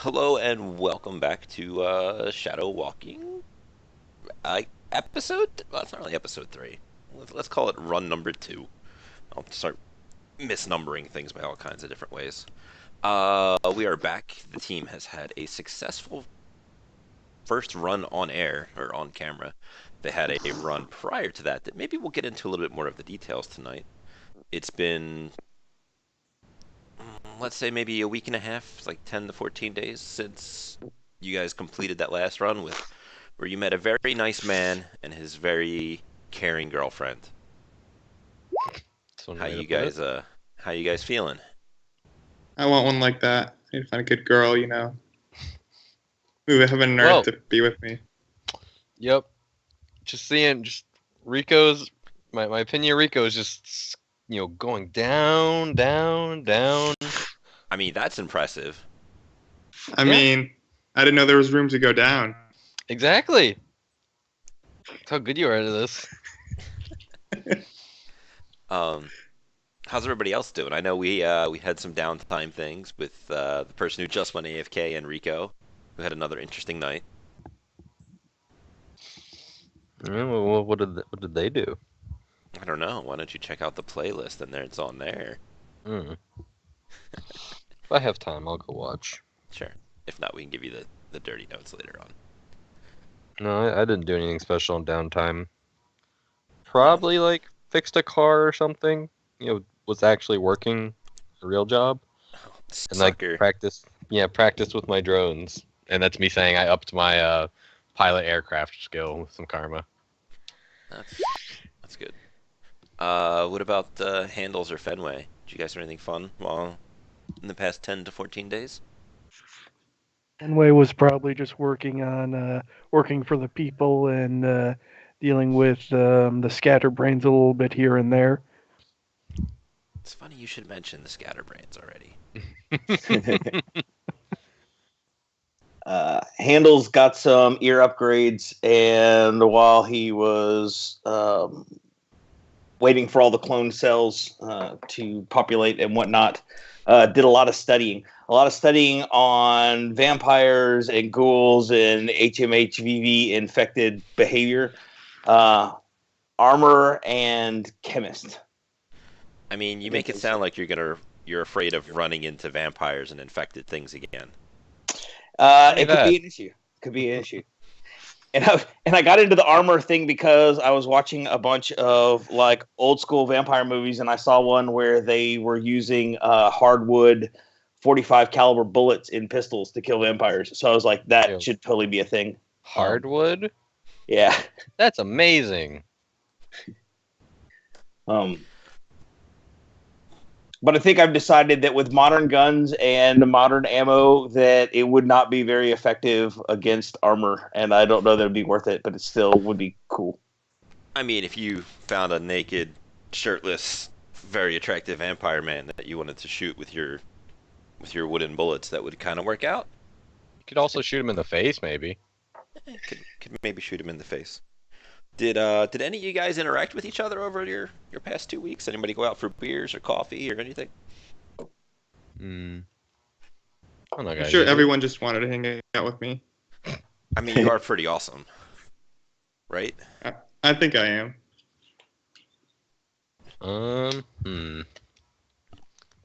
Hello and welcome back to ShadowWalking episode. Well, it's not really episode 3. Let's call it run number 2. I'll start misnumbering things by all kinds of different ways. We are back. The team has had a successful first run on air or on camera. They had a run prior to that maybe we'll get into a little bit more of the details tonight. It's been let's say maybe a week and a half, like 10 to 14 days since you guys completed that last run with where you met a very nice man and his very caring girlfriend. That's one How way to you put it. guys how you guys feeling? I want one like that. I need to find a good girl, who have a nerve Well, to be with me. Yep. Just seeing, Rico's, my opinion of Rico is just, going down, down, down. I mean, that's impressive. I Yeah. mean, I didn't know there was room to go down. Exactly. That's how good you are at this. How's everybody else doing? I know we had some downtime things with the person who just went AFK and Rico, who had another interesting night. Yeah, well, what did they do? I don't know. Why don't you check out the playlist and there it's on there. If I have time, I'll go watch. Sure. If not, we can give you the dirty notes later on. No, I didn't do anything special in downtime. Probably, fixed a car or something. Was actually working a real job. And, Sucker. practice with my drones. And that's me saying I upped my pilot aircraft skill with some karma. That's good. What about Handles or Fenway? Did you guys do anything fun while in the past 10 to 14 days? Fenway was probably just working for the people and dealing with the scatterbrains a little bit here and there. It's funny you should mention the scatterbrains already. Handles got some ear upgrades, and while he was waiting for all the clone cells to populate and whatnot, did a lot of studying. A lot of studying on vampires and ghouls and HMHVV infected behavior, armor, and chemist. I mean, you make it sound like you're afraid of running into vampires and infected things again. It could be an issue. Could be an issue. And I got into the armor thing because I was watching a bunch of old school vampire movies, and I saw one where they were using hardwood 45 caliber bullets in pistols to kill vampires. So I was like, that should totally be a thing. Hardwood? Yeah. That's amazing. But I think I've decided that with modern guns and modern ammo that it would not be very effective against armor, and I don't know that it would be worth it, but it still would be cool. I mean, if you found a naked, shirtless, very attractive vampire man that you wanted to shoot with your wooden bullets, that would kind of work out. You could also shoot him in the face, maybe. Could maybe shoot him in the face. Did any of you guys interact with each other over your past 2 weeks? Anybody go out for beers or coffee or anything? I don't know, I'm guys. sure everyone just wanted to hang out with me. I mean, you are pretty awesome, right? I think I am.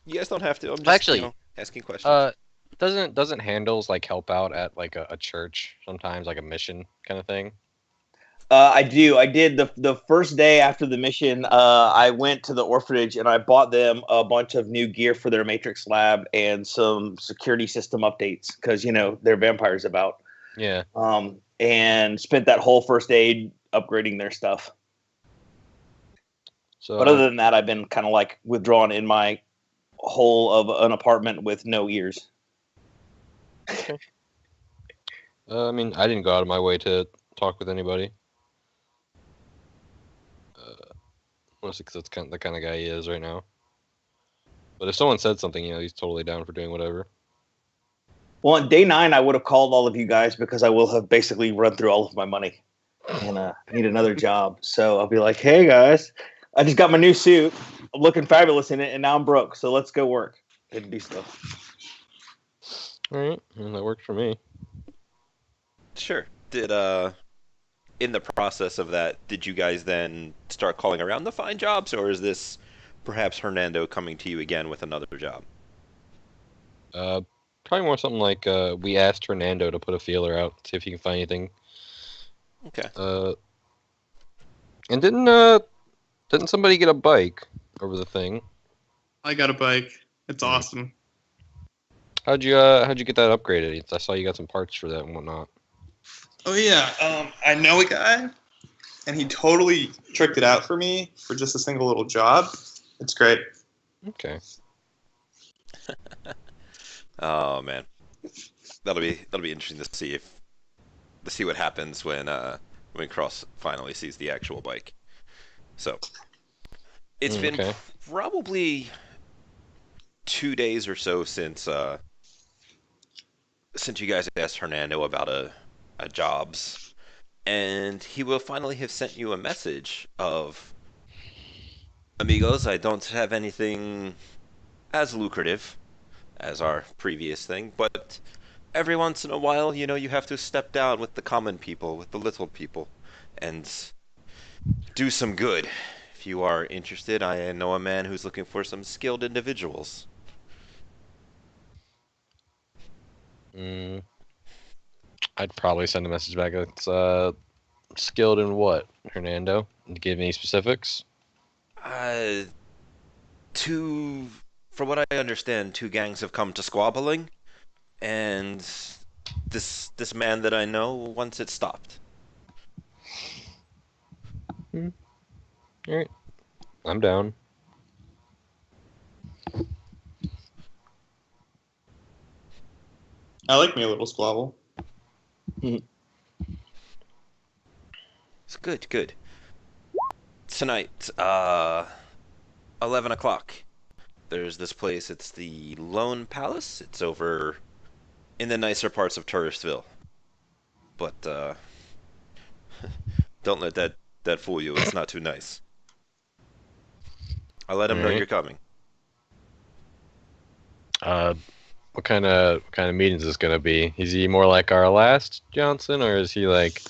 You guys don't have to. I'm just Actually, asking questions. Doesn't Handles help out at a church sometimes, like a mission kind of thing? I do. I did the first day after the mission. I went to the orphanage and I bought them a bunch of new gear for their Matrix lab and some security system updates because they're vampires about. Yeah. And spent that whole first day upgrading their stuff. So, but other than that, I've been kind of withdrawn in my hole of an apartment with no ears. Okay. I mean, I didn't go out of my way to talk with anybody. Mostly because that's the kind of guy he is right now. But if someone said something, he's totally down for doing whatever. Well, on day 9, I would have called all of you guys because I will have basically run through all of my money and need another job. So I'll be like, hey, guys, I just got my new suit. I'm looking fabulous in it, and now I'm broke. So let's go work and do stuff. All right, well, that worked for me. Sure. Did in the process of that, did you guys then start calling around to find jobs, or is this perhaps Hernando coming to you again with another job? Probably more something like we asked Hernando to put a feeler out, see if he can find anything. Okay. And didn't somebody get a bike over the thing? I got a bike. It's awesome. How'd you get that upgraded? I saw you got some parts for that and whatnot. Oh yeah, I know a guy, and he totally tricked it out for me for just a single little job. It's great. Okay. Oh man, that'll be interesting to see what happens when Cross finally sees the actual bike. So it's been Okay. probably 2 days or so since you guys asked Hernando about a jobs, and he will finally have sent you a message of, amigos, I don't have anything as lucrative as our previous thing, but every once in a while, you have to step down with the common people, with the little people, and do some good. If you are interested, I know a man who's looking for some skilled individuals. I'd probably send a message back. It's skilled in what, Hernando? Give any specifics? Uh, two, from what I understand, two gangs have come to squabbling, and this man that I know wants it stopped. All right, I'm down. I like me a little squabble. It's good. Tonight, 11 o'clock. There's this place. It's the Lone Palace. It's over in the nicer parts of Touristville. But don't let that fool you. It's not too nice. I'll let him know Alright. you're coming. What kind of meeting is this gonna be? Is he more like our last Johnson, or is he like,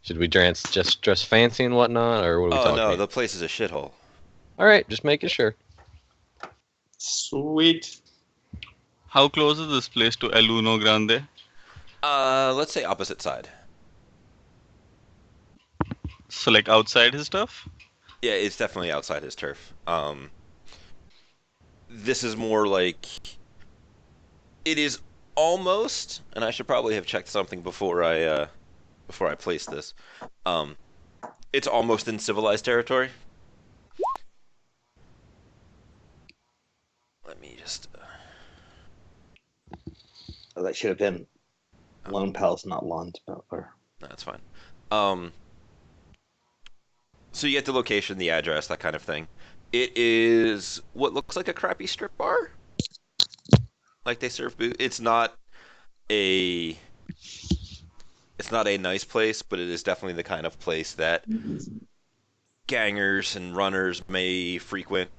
should we just dress fancy and whatnot, or what are we Oh talking? no, the place is a shithole. All right, just making sure. Sweet. How close is this place to El Uno Grande? Let's say opposite side. So like outside his stuff? Yeah, it's definitely outside his turf. This is more like it is almost, and I should probably have checked something before I placed this. It's almost in civilized territory. Let me just. Oh, that should have been Lone Palace, not Lawns. That's fine. So you get the location, the address, that kind of thing. It is what looks like a crappy strip bar. Like they serve booze. It's not a nice place, but it is definitely the kind of place that gangers and runners may frequent.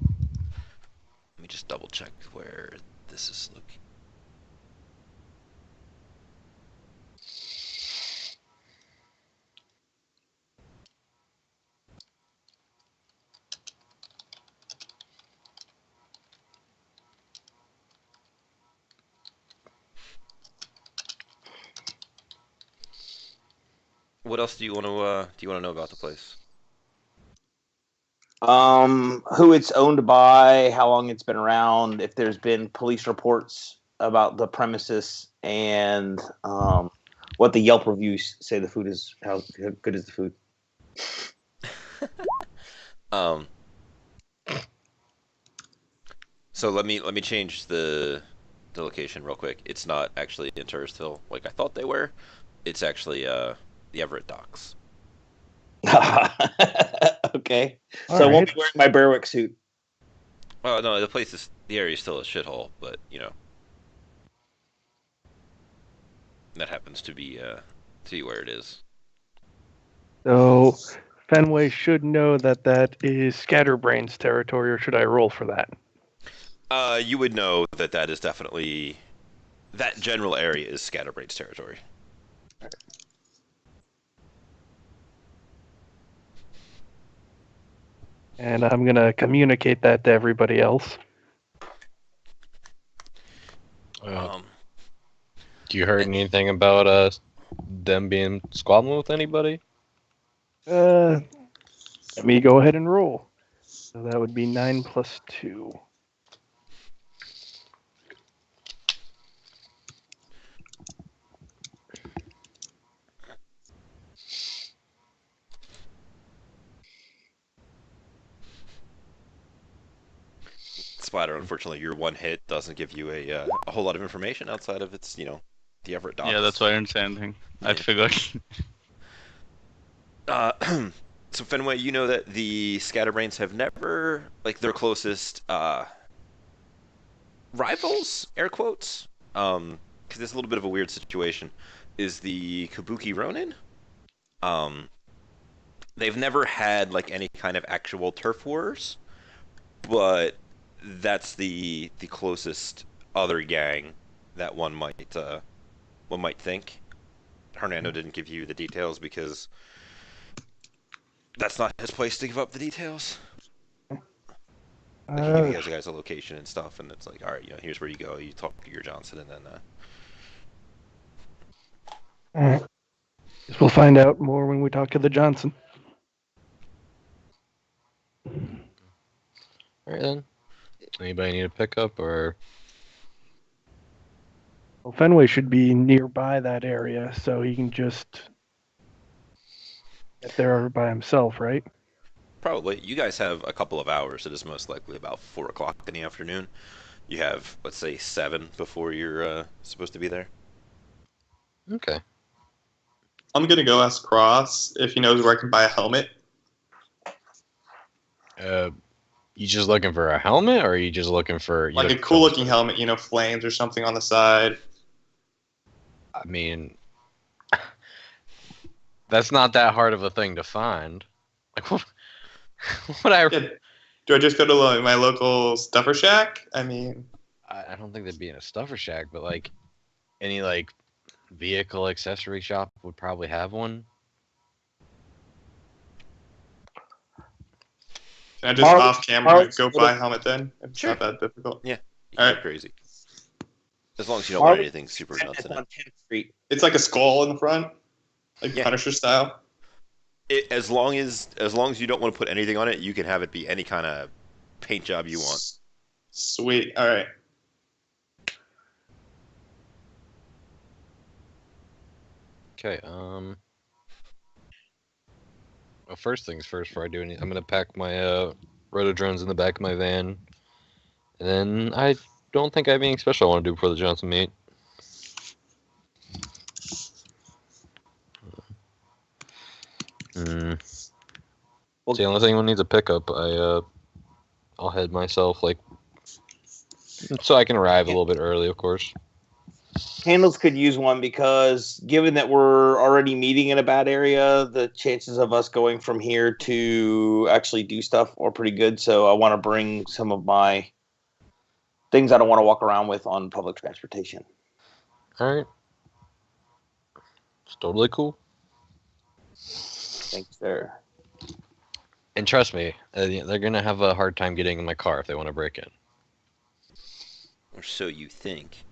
Let me just double check where this is looking. What else do you want to know about the place? Who it's owned by, how long it's been around, if there's been police reports about the premises, and what the Yelp reviews say the food is. How good is the food? So let me change the location real quick. It's not actually in Touristville like I thought they were. It's actually the Everett Docks. Okay, All so I won't right. be wearing my Berwick suit. Oh no, the area is still a shithole, but that happens to be where it is. So Fenway should know that is Scatterbrain's territory, or should I roll for that? You would know that that is definitely that general area is Scatterbrain's territory. And I'm gonna communicate that to everybody else. Um, You heard anything about them being squabbling with anybody? Let me go ahead and roll. So that would be 9 plus 2. Splatter, unfortunately, your one hit doesn't give you a whole lot of information outside of its, the Everett docks. Yeah, that's why I didn't say anything. I Yeah. figured. So Fenway, you know that the Scatterbrains have never, like, their closest rivals, air quotes, because it's a little bit of a weird situation, is the Kabuki Ronin. They've never had like any kind of actual turf wars, but that's the closest other gang that one might think. Hernando didn't give you the details because that's not his place to give up the details. Like he gave you guys a location and stuff, and it's like, all right, here's where you go. You talk to your Johnson, and then. All right. Guess we'll find out more when we talk to the Johnson. All right then. Anybody need a pickup or? Well, Fenway should be nearby that area, so he can just get there by himself, right? Probably. You guys have a couple of hours. It is most likely about 4 o'clock in the afternoon. You have, let's say, 7 before you're supposed to be there. Okay. I'm gonna go ask Cross if he knows where I can buy a helmet. You just looking for a helmet, or are you just looking for Like a cool looking helmet, flames or something on the side. I mean, that's not that hard of a thing to find. Like, what Yeah. Do I just go to my local stuffer shack? I mean, I don't think they'd be in a stuffer shack, but like any like vehicle accessory shop would probably have one. can I just off camera go buy a helmet then? It's Sure. not that difficult. Yeah. You All can right. go crazy. As long as you don't want anything super nuts in on it. 10th Street. It's like a skull in the front, like Yeah. Punisher style. As long as you don't want to put anything on it, you can have it be any kind of paint job you want. Sweet. All right. Okay. Well, first things first. Before I do anything, I'm gonna pack my rotodrones in the back of my van, and then I don't think I have anything special I want to do before the Johnson meet. Well, See, unless anyone needs a pickup, I'll head myself, like, so I can arrive a little bit early, of course. Candles could use one because given that we're already meeting in a bad area, the chances of us going from here to actually do stuff are pretty good. So I want to bring some of my things I don't want to walk around with on public transportation. All right. It's totally cool. Thanks there. And trust me, they're gonna have a hard time getting in my car if they want to break in. Or so you think.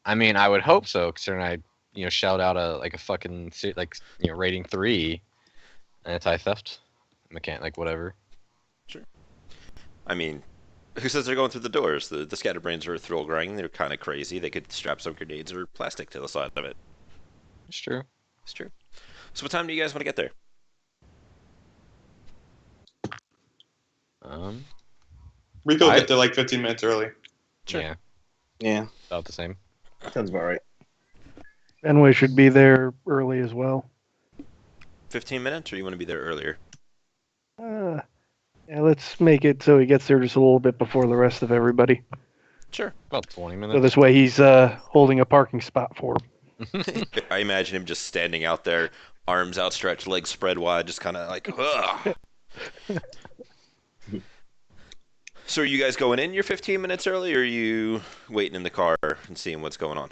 I mean, I would hope so, considering I, shout out a fucking rating 3 anti-theft mechanic, like whatever. Sure. I mean, who says they're going through the doors? The Scatterbrains are a thrill grind. They're kind of crazy. They could strap some grenades or plastic to the side of it. It's true. It's true. So what time do you guys want to get there? We could get there like 15 minutes early. Sure. Yeah, Yeah, about the same. sounds about right. Fenway should be there early as well. 15 minutes, or you want to be there earlier? Yeah, let's make it so he gets there just a little bit before the rest of everybody. Sure. About 20 So minutes. this way he's holding a parking spot for him. I imagine him just standing out there, arms outstretched, legs spread wide, just kind of like, ugh. So are you guys going in your 15 minutes early, or are you waiting in the car and seeing what's going on?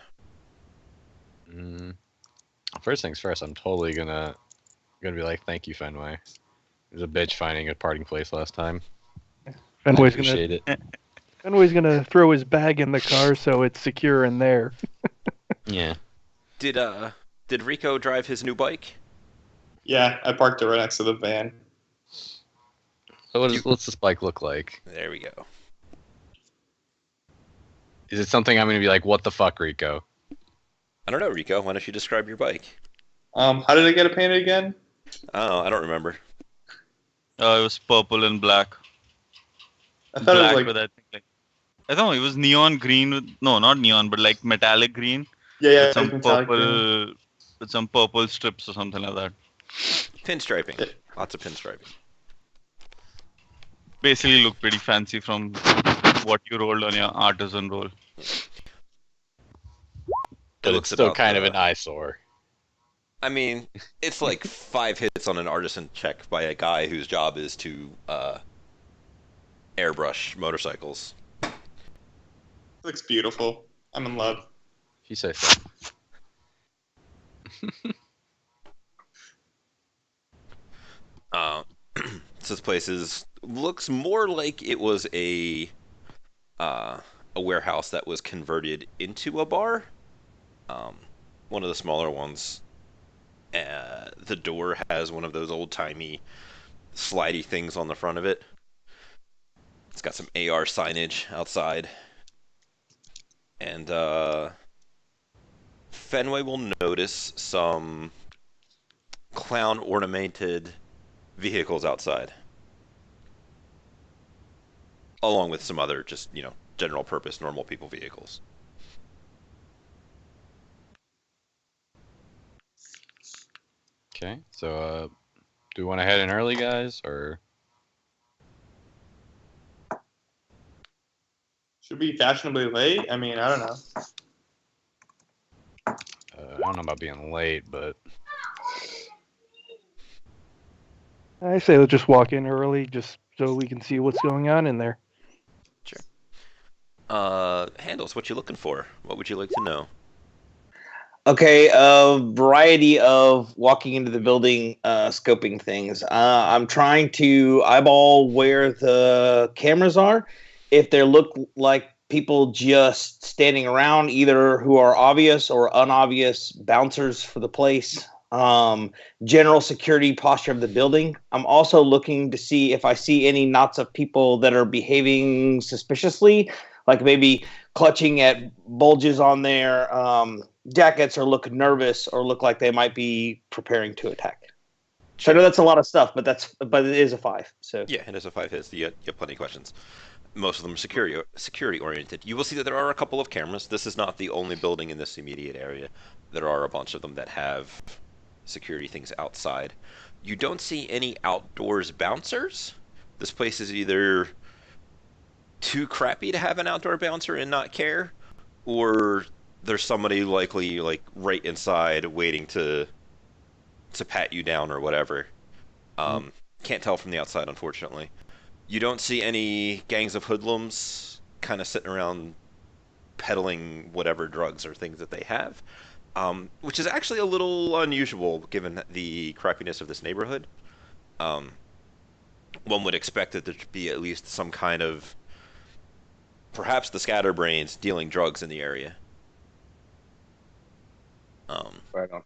First things first, I'm totally gonna be like, thank you, Fenway. It was a bitch finding a parting place last time. I Fenway's appreciate it. Fenway's gonna throw his bag in the car so it's secure in there. Yeah. Did Rico drive his new bike? Yeah, I parked it right next to the van. So what's this bike look like? There we go. Is it something I'm gonna be like, what the fuck, Rico? I don't know, Rico. Why don't you describe your bike? How did I get it painted again? Oh, I don't remember. It was purple and black. I thought Black it was with like I thought it was neon green with not neon, but like metallic green yeah, with some metallic green. purple with some purple strips or something like that. Pinstriping. Lots of pinstriping. Basically, looked pretty fancy from what you rolled on your artisan roll. But it's still kind of an eyesore. I mean, it's like 5 hits on an artisan check by a guy whose job is to airbrush motorcycles. It looks beautiful. I'm in love. If you say so. So this place looks more like it was a warehouse that was converted into a bar. One of the smaller ones. The door has one of those old-timey slidey things on the front of it. It's got some AR signage outside. And Fenway will notice some clown-ornamented vehicles outside. Along with some other just, general purpose, normal people vehicles. Okay, so do we want to head in early, guys, or? Should we be fashionably late? I mean, I don't know. I don't know about being late, but I say let's just walk in early, just so we can see what's going on in there. Sure. Handles, what you looking for? What would you like to know? Okay, a variety of walking into the building, scoping things. I'm trying to eyeball where the cameras are. If they look like people just standing around, either who are obvious or unobvious bouncers for the place. General security posture of the building. I'm also looking to see if I see any knots of people that are behaving suspiciously, like maybe clutching at bulges on their jackets, or look nervous, or look like they might be preparing to attack. So I know that's a lot of stuff, but it is a 5. So yeah, it is a 5 hits. You have plenty of questions. Most of them are security oriented. You will see that there are a couple of cameras. This is not the only building in this immediate area. There are a bunch of them that have security things outside. You don't see any outdoors bouncers. This place is either too crappy to have an outdoor bouncer and not care, or there's somebody likely like right inside waiting to pat you down or whatever. Can't tell from the outside, unfortunately. You don't see any gangs of hoodlums kind of sitting around peddling whatever drugs or things that they have, which is actually a little unusual given the crappiness of this neighborhood. One would expect that there to be at least some kind of, perhaps the scatterbrains dealing drugs in the area. right on.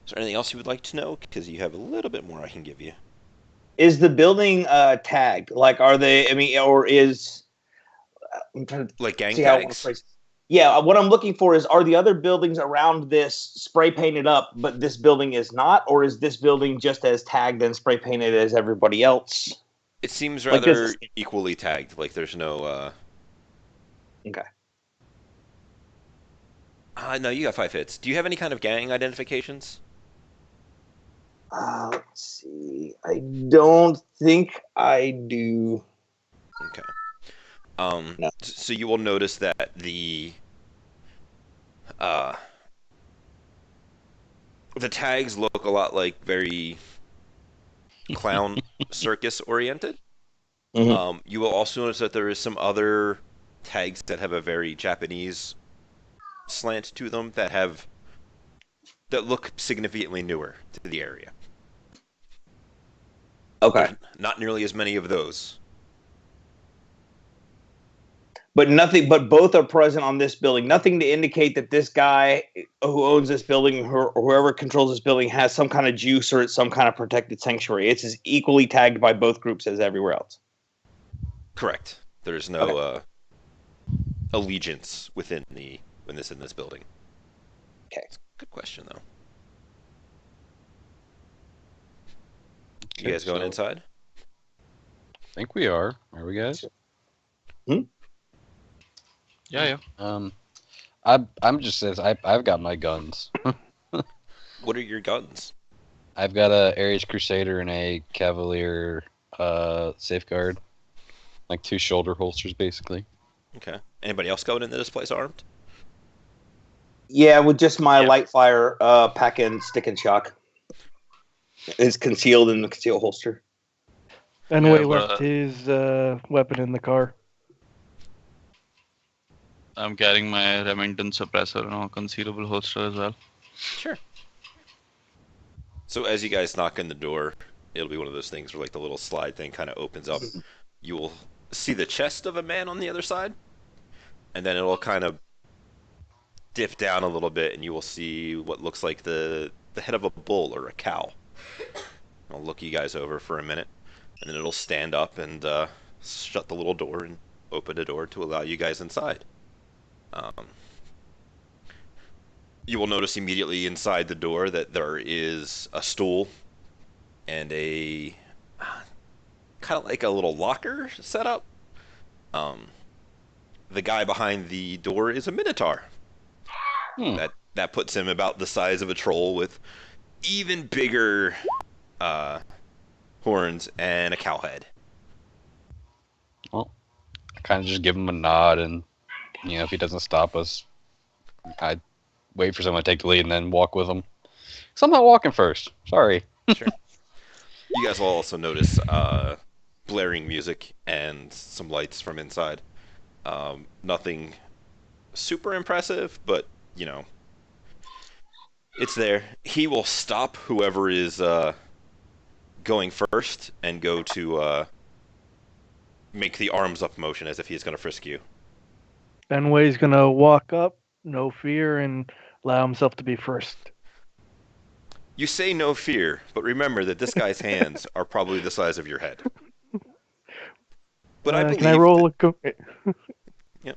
Is there anything else you would like to know? Because you have a little bit more I can give you. Is the building tagged? Like, are they? I mean, or is I'm trying to Like gang see how I wanna tags? phrase it. Yeah, what I'm looking for is, are the other buildings around this spray painted up, but this building is not, or is this building just as tagged and spray painted as everybody else? It seems Like rather this- equally tagged. Like there's no. Okay. No, you got 5 hits. Do you have any kind of gang identifications? Let's see. I don't think I do. Okay. No. So you will notice that the tags look a lot like very clown circus oriented. Mhm. You will also notice that there is some other tags that have a very Japanese slant to them that look significantly newer to the area. Okay. There's not nearly as many of those. But nothing. But both are present on this building. Nothing to indicate that this guy who owns this building or whoever controls this building has some kind of juice or it's some kind of protected sanctuary. It's as equally tagged by both groups as everywhere else. Correct. There's no Okay. allegiance within this building. Okay. Good question though. You Okay, guys going so inside? I think we are. Are we guys? Yeah. I'm just says I've got my guns. What are your guns? I've got a Ares Crusader and a Cavalier Safeguard, like 2 shoulder holsters basically. Okay. Anybody else going into this place armed? Yeah, with just my Yeah. light fire pack and stick and shock. It's concealed in the conceal holster. Fenway Yeah, left his weapon in the car. I'm carrying my Remington suppressor and a concealable holster as well. Sure. So as you guys knock on the door, it'll be one of those things where like the little slide thing kind of opens up. You will see the chest of a man on the other side, and then it'll kind of dip down a little bit, and you will see what looks like the head of a bull or a cow. I'll look you guys over for a minute, and then it'll stand up and shut the little door and open the door to allow you guys inside. You will notice immediately inside the door that there is a stool and a kind of like a little locker set up. The guy behind the door is a minotaur. Hmm. That puts him about the size of a troll with even bigger horns and a cow head. Well, kind of just give him a nod, and if he doesn't stop us, I'd wait for someone to take the lead and then walk with him. Cause I'm not walking first. Sorry. Sure. You guys will also notice blaring music and some lights from inside. Nothing super impressive, but it's there. He will stop whoever is going first and go to make the arms up motion as if he's going to frisk you. Fenway's gonna walk up, no fear, and allow himself to be first. You say no fear, but remember that this guy's hands are probably the size of your head. But I believe. Can I roll Yep. You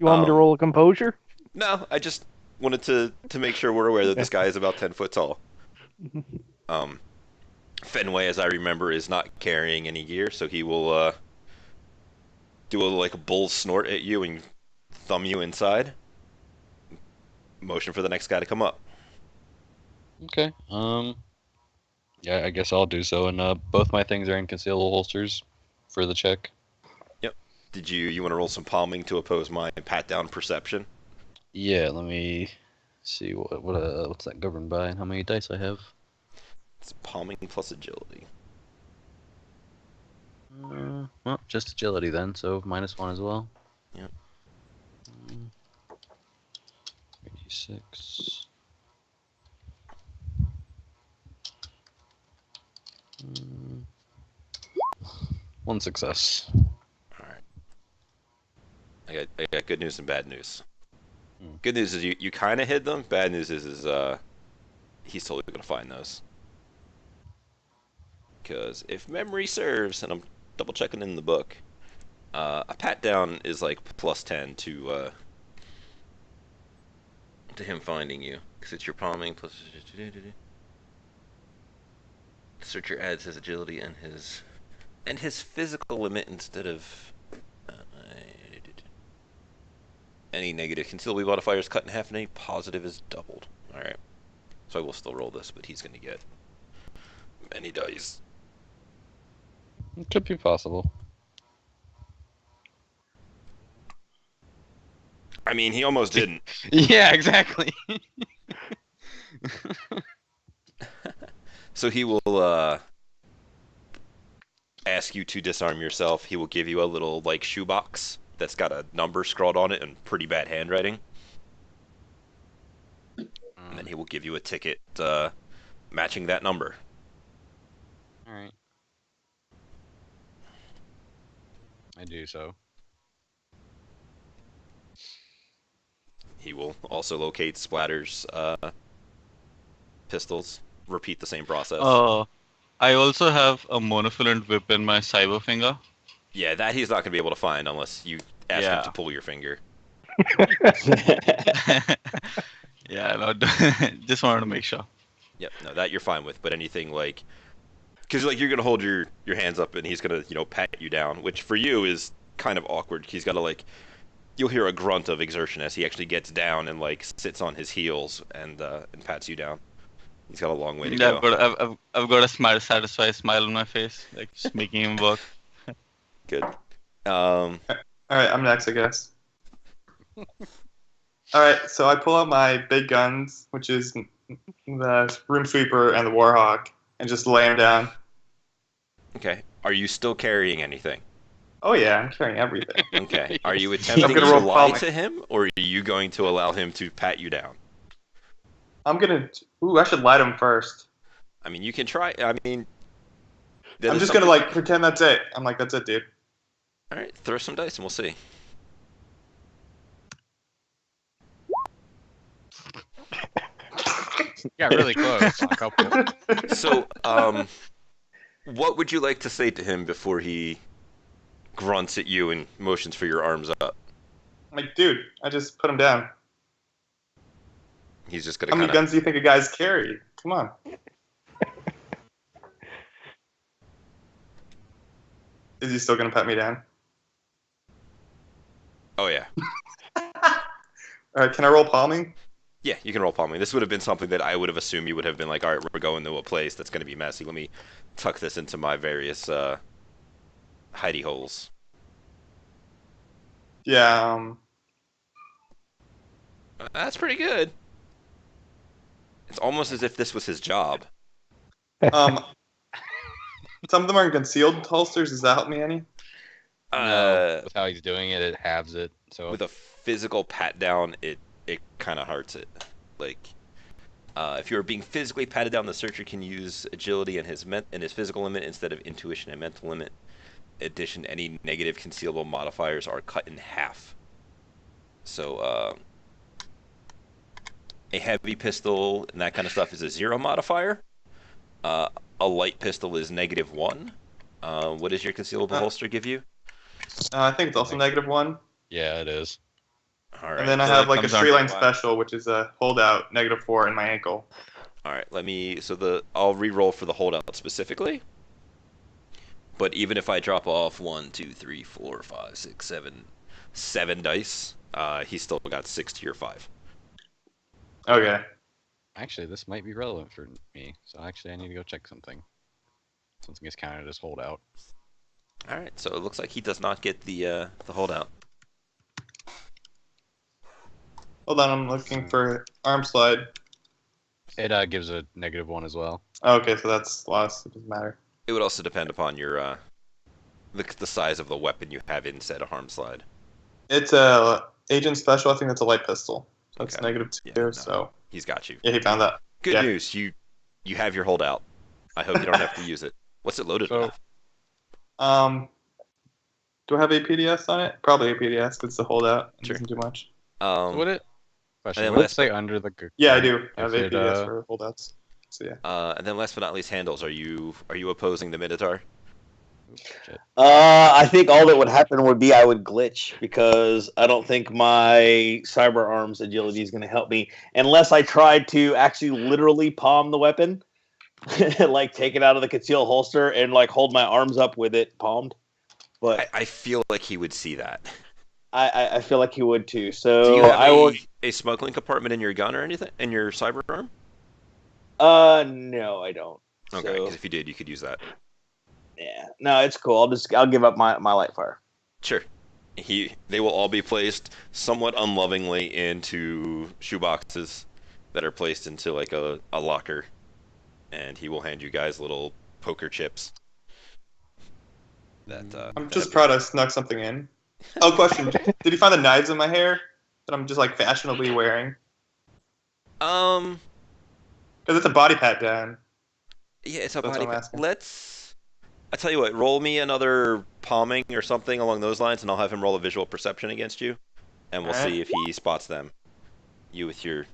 want me to roll a composure? No, I just wanted to make sure we're aware that this guy is about 10 foot tall. Fenway, as I remember, is not carrying any gear, so he will do a bull snort at you and thumb you inside. Motion for the next guy to come up. Okay. Yeah, I guess I'll do so. And both my things are in concealable holsters for the check. Yep. Did you want to roll some palming to oppose my pat down perception? Yeah, let me see what's that governed by and how many dice I have. It's palming plus agility. Well, just agility then, so -1 as well. Yep. 86. One success. All right. I got good news and bad news. Hmm. Good news is you kind of hid them. Bad news is he's totally gonna find those. Because if memory serves, and I'm double checking in the book, a pat down is like +10 to him finding you, because it's your palming plus. Searcher adds his agility and his physical limit instead of any negative. Concealability modifier is cut in half, and any positive is doubled. All right, so I will still roll this, but he's gonna get many dice. It could be possible. I mean, he almost didn't. Yeah, exactly. So he will ask you to disarm yourself. He will give you a little like shoebox that's got a number scrawled on it in pretty bad handwriting, and then he will give you a ticket matching that number. All right. I do so. He will also locate Splatter's pistols. Repeat the same process. I also have a monofilament whip in my cyber finger. Yeah, that he's not going to be able to find unless you ask him Yeah. to pull your finger. Yeah, no, just wanted to make sure. Yep, no, that you're fine with. But anything like, because like you're going to hold your hands up and he's going to pat you down, which for you is kind of awkward. He's got to like, you'll hear a grunt of exertion as he actually gets down and like sits on his heels and pats you down. He's got a long way to Yeah, go. I've got a satisfied smile on my face, like just making him work. Good. All right, I'm next, I guess. All right, so I pull out my big guns, which is the Room Sweeper and the Warhawk, and just lay them down. Okay. Are you still carrying anything? Oh yeah, I'm carrying everything. Okay. Are you attempting gonna to roll lie palming. to him, or are you going to allow him to pat you down? I'm gonna. Ooh, I should light him first. I mean, you can try. I mean, that I'm is just gonna something- like pretend that's it. I'm like, that's it, dude. All right, throw some dice and we'll see. Got really close on a couple. So, what would you like to say to him before he grunts at you and motions for your arms up? I'm like, dude, I just put him down. He's just gonna How many kind of. guns do you think a guy's carry? Come on. Is he still gonna pat me down? Oh yeah, All right, can I roll palming? yeah. You can roll palming. This would have been something that I would have assumed you would have been like, all right, we're going to a place that's gonna be messy. Let me tuck this into my various hidey holes. Yeah. That's pretty good. It's almost as if this was his job. Um. Some of them are in concealed holsters. Does that help me any? No, with how he's doing it, it halves it. So With a physical pat down, it kind of hurts it. Like, if you are being physically patted down, the searcher can use agility and his physical limit instead of intuition and mental limit. In addition, any negative concealable modifiers are cut in half. So, a heavy pistol and that kind of stuff is a 0 modifier. A light pistol is -1. What does your concealable holster give you? I think it's also -1. yeah, it is. All right. And then I so have that like a comes down straight to line what? special, which is a holdout -4 in my ankle. All right, I'll re-roll for the holdout specifically. But even if I drop off 1, 2, 3, 4, 5, 6, 7 dice, he's still got 6 to your 5. Okay. Actually, this might be relevant for me. So actually, I need to go check something. Something is counted as holdout. All right, so it looks like he does not get the holdout. Hold on, I'm looking for arm slide. It gives a -1 as well. Okay, so that's lost. It doesn't matter. It would also depend upon your the size of the weapon you have inside a harm slide. It's a agent special. I think that's a light pistol. That's Okay. -2. Yeah, no. So He's got you. yeah, he found that. Good Yeah. news, you have your holdout. I hope you don't have to use it. What's it loaded So- with? Do I have APDS on it? Probably APDS. It's the holdout. It Sure. doesn't do much. So would it? Question. then Would it last- say under the? Yeah, I do. I have If it, APDS for holdouts. So yeah. And then last but not least, handles. Are you opposing the Minotaur? Shit. I think all that would happen would be I would glitch because I don't think my cyber arms agility is going to help me unless I tried to actually literally palm the weapon, like take it out of the concealed holster and like hold my arms up with it palmed. But I feel like he would see that. I feel like he would too. Do So you have I will. a smuggling compartment in your gun or anything in your cyber arm? No, I don't. Okay, So, because if you did, you could use that. yeah, no, it's cool. I'll give up my light fire. Sure. They will all be placed somewhat unlovingly into shoeboxes that are placed into like a locker, and he will hand you guys little poker chips. I'm just proud I snuck something in. Oh, question. Did you find the knives in my hair that I'm just like fashionably wearing? Because it's a body pat down. Yeah, it's a That's body what I'm pat. asking. I tell you what, roll me another palming or something along those lines, and I'll have him roll a visual perception against you, and we'll Alright. see if he spots them. You with your.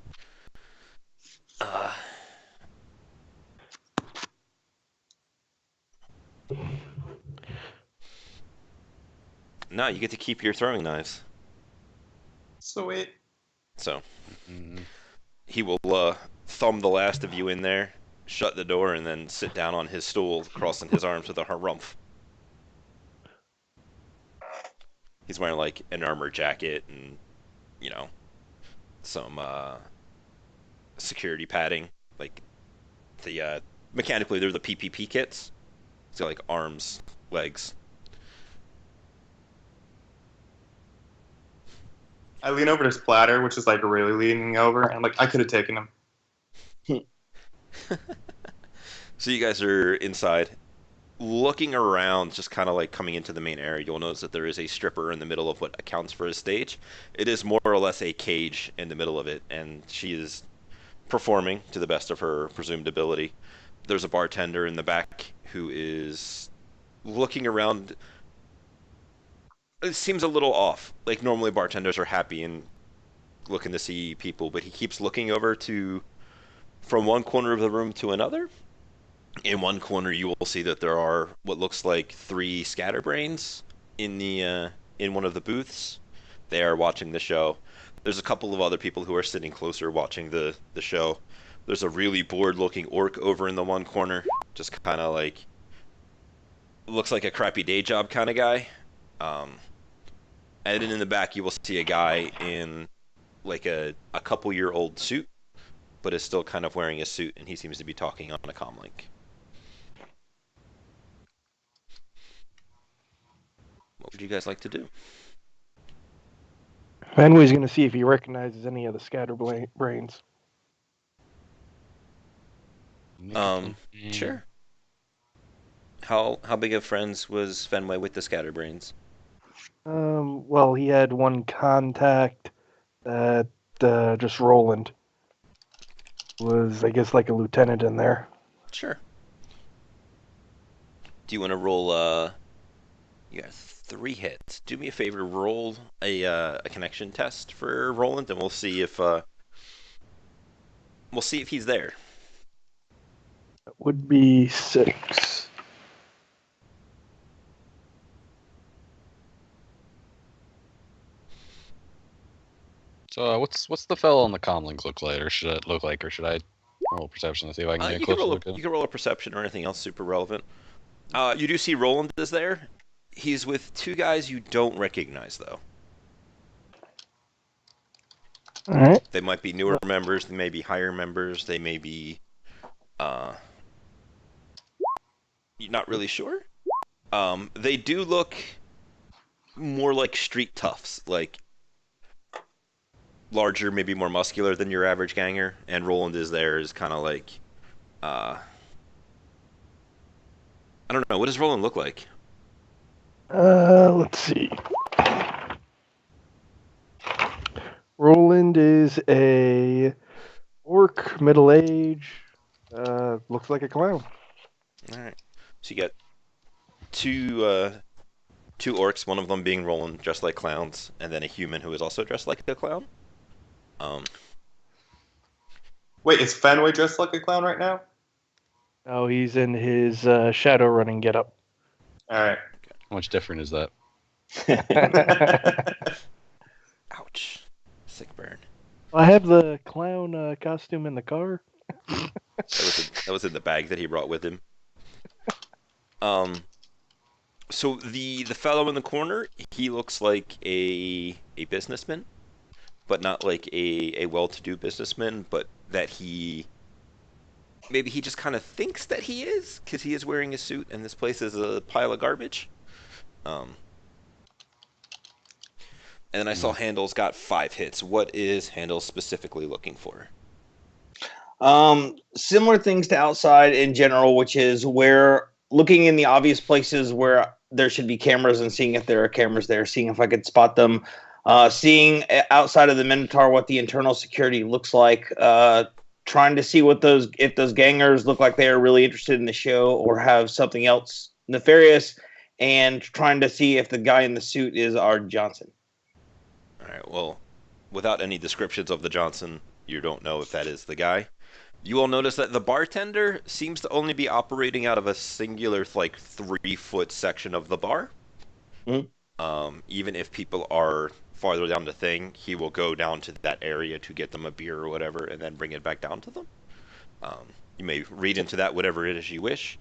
No, you get to keep your throwing knives. Sweet. So Mhm. he will thumb the last of you in there, shut the door, and then sit down on his stool, crossing his arms with a harumph. He's wearing like an armor jacket and, you know, some security padding. Like the mechanically, they're the PPP kits. So like arms, legs. I lean over to Splatter, which is like really leaning over, and I'm like, I could have taken him. So you guys are inside, looking around, just kind of like coming into the main area. You'll notice that there is a stripper in the middle of what accounts for a stage. It is more or less a cage in the middle of it, and she is performing to the best of her presumed ability. There's a bartender in the back who is looking around. It seems a little off. Like normally bartenders are happy and looking to see people, but he keeps looking over to from one corner of the room to another. In one corner, you will see that there are what looks like 3 scatterbrains in the in one of the booths. They are watching the show. There's a couple of other people who are sitting closer watching the show. There's a really bored-looking orc over in the one corner, just kind of like looks like a crappy day job kind of guy. Um, and then in the back, you will see a guy in like a couple-year-old suit, but is still kind of wearing a suit, and he seems to be talking on a comlink. What would you guys like to do? Fenway's going to see if he recognizes any of the scatterbrains. Sure. How big of friends was Fenway with the scatterbrains? Well, he had one contact that just Roland was, I guess, like a lieutenant in there. Sure. Do you want to roll? You got 3 hits. Do me a favor. Roll a connection test for Roland, and we'll see if he's there. That would be 6. So what's the fellow on the comlink look like, or should I roll perception to see if I can get a closer look at him? You can roll a perception or anything else super relevant. You do see Roland is there. He's with 2 guys you don't recognize though. All right. They might be newer members. They may be higher members. They may be. You're not really sure. They do look more like street toughs, like larger, maybe more muscular than your average ganger. And Roland is there is kind of like, I don't know. What does Roland look like? Let's see. Roland is a orc, middle age. Looks like a clown. All right. So you got two orcs, one of them being Roland, dressed like clowns, and then a human who is also dressed like a clown. Wait, is Fenway dressed like a clown right now? Oh, he's in his shadow running getup. All right. How much different is that? Ouch. Sick burn. I have the clown costume in the car. That was in the bag that he brought with him. So the fellow in the corner, he looks like a businessman, but not like a well-to-do businessman, but that maybe he just kind of thinks that he is, because he is wearing a suit and this place is a pile of garbage. And then I saw Handel's got 5 hits. What is Handel specifically looking for? Similar things to outside in general, which is where looking in the obvious places where there should be cameras and seeing if there are cameras there, seeing if I could spot them, seeing outside of the Minotaur what the internal security looks like, trying to see if those gangers look like they are really interested in the show or have something else nefarious, and trying to see if the guy in the suit is our Johnson. All right. Well, without any descriptions of the Johnson, you don't know if that is the guy. You will notice that the bartender seems to only be operating out of a singular, like 3-foot section of the bar. Mhm. Even if people are farther down the thing, he will go down to that area to get them a beer or whatever, and then bring it back down to them. You may read into that whatever it is you wish.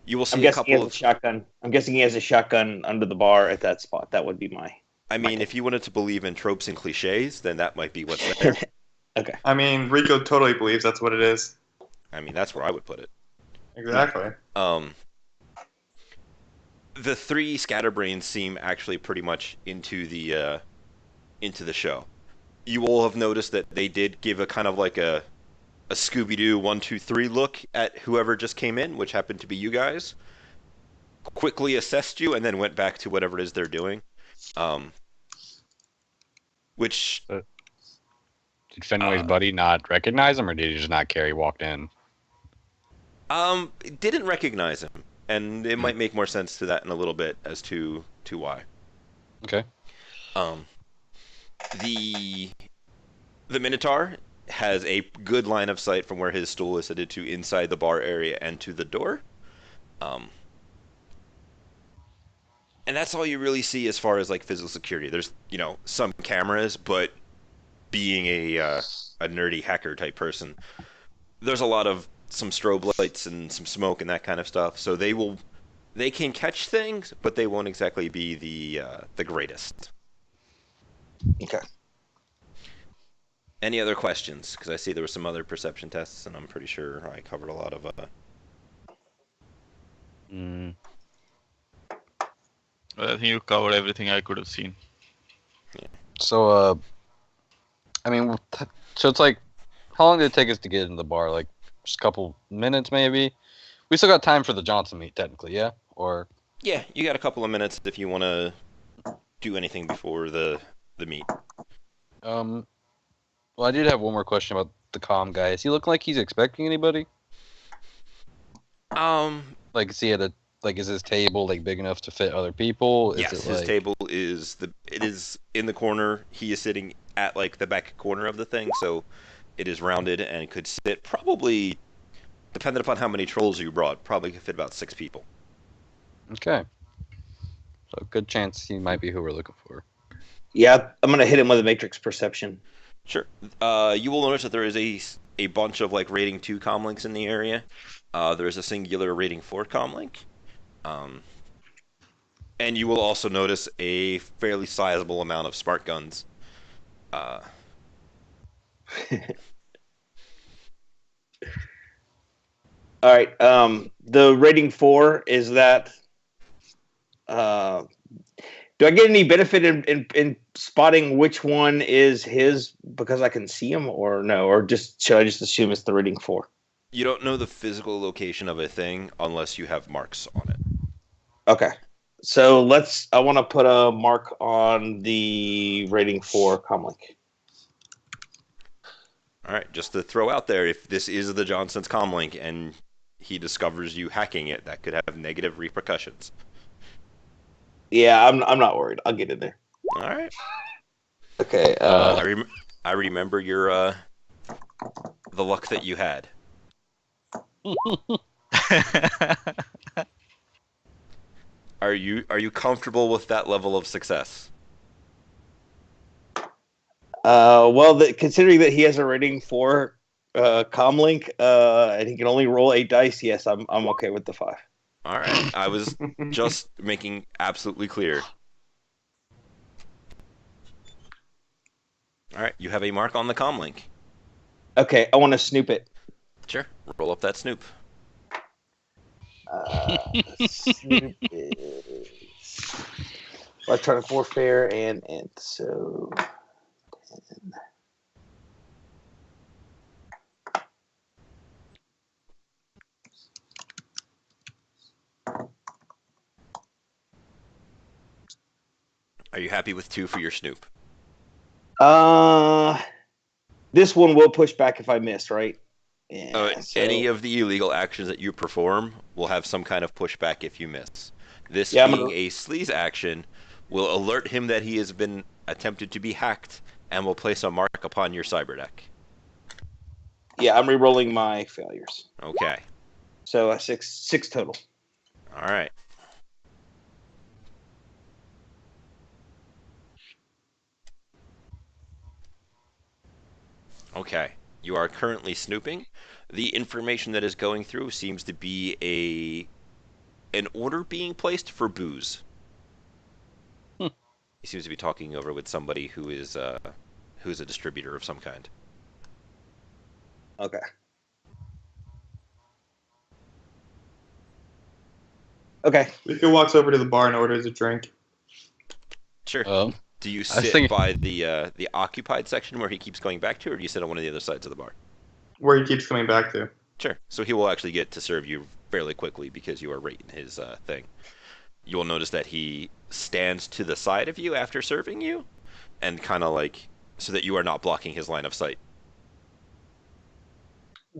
You will see a couple of shotgun. I'm guessing he has a shotgun under the bar at that spot. That would be my. I mean, if you wanted to believe in tropes and cliches, then that might be what's there. Okay. I mean, Rico totally believes that's what it is. I mean, that's where I would put it. Exactly. The 3 scatterbrains seem actually pretty much into the show. You will have noticed that they did give a kind of like a Scooby-Doo 1, 2, 3 look at whoever just came in, which happened to be you guys. Quickly assessed you and then went back to whatever it is they're doing. Which Did Fenway's buddy not recognize him, or did he just not care he walked in? didn't recognize him, and it might make more sense to that in a little bit as to why. Okay. The Minotaur has a good line of sight from where his stool is headed to inside the bar area and to the door. And that's all you really see as far as like physical security. There's, some cameras, but being a nerdy hacker type person, there's a lot of some strobe lights and some smoke and that kind of stuff. So they can catch things, but they won't exactly be the greatest. Okay. Any other questions? Because I see there were some other perception tests, and I'm pretty sure I covered a lot of. I think you covered everything I could have seen. So, I mean, so it's like, how long did it take us to get into the bar? Like, just a couple minutes, maybe? We still got time for the Johnson meet, technically, yeah? Or Yeah, you got a couple of minutes if you want to do anything before the meet. Well, I did have one more question about the comm guy. Does he look like he's expecting anybody? Like, is he at is his table like big enough to fit other people? Yes, his table is in the corner. He is sitting at like the back corner of the thing, so it is rounded and could sit probably, depending upon how many trolls you brought, probably could fit about 6 people. Okay. So good chance he might be who we're looking for. Yeah, I'm gonna hit him with a matrix perception. Sure. You will notice that there is a bunch of like rating 2 comlinks in the area. There's a singular rating 4 comlink. And you will also notice a fairly sizable amount of smart guns. All right. The rating 4 is that. Do I get any benefit in spotting which one is his because I can see him, or no? Or should I just assume it's the rating 4? You don't know the physical location of a thing unless you have marks on it. Okay. So I want to put a mark on the rating 4 comlink. All right, just to throw out there, if this is the Johnson's comlink and he discovers you hacking it, that could have negative repercussions. Yeah, I'm not worried. I'll get in there. All right. Okay. I remember your the luck that you had. Are you comfortable with that level of success? Well, considering that he has a rating 4 comlink, and he can only roll 8 dice, yes, I'm okay with the 5. All right. I was just making absolutely clear. All right. You have a mark on the comlink. Okay, I want to snoop it. Sure. Roll up that snoop. Snoop is electronic warfare and so 10. Are you happy with 2 for your snoop? This one will push back if I miss, right? Yeah. Any of the illegal actions that you perform will have some kind of pushback if you miss. This Yeah, being a sleaze action will alert him that he has been attempted to be hacked and will place a mark upon your cyber deck. Yeah, I'm re-rolling my failures. Okay. So six total. All right. Okay. You are currently snooping. The information that is going through seems to be an order being placed for booze. He seems to be talking over with somebody who's a distributor of some kind. Okay. Okay. Rico walks over to the bar and orders a drink. Sure. Oh. Do you I was sit thinking- by the occupied section where he keeps going back to, or do you sit on one of the other sides of the bar? Where he keeps coming back to. Sure. So he will actually get to serve you fairly quickly because you are right in his thing. You will notice that he stands to the side of you after serving you, and kind of like so that you are not blocking his line of sight.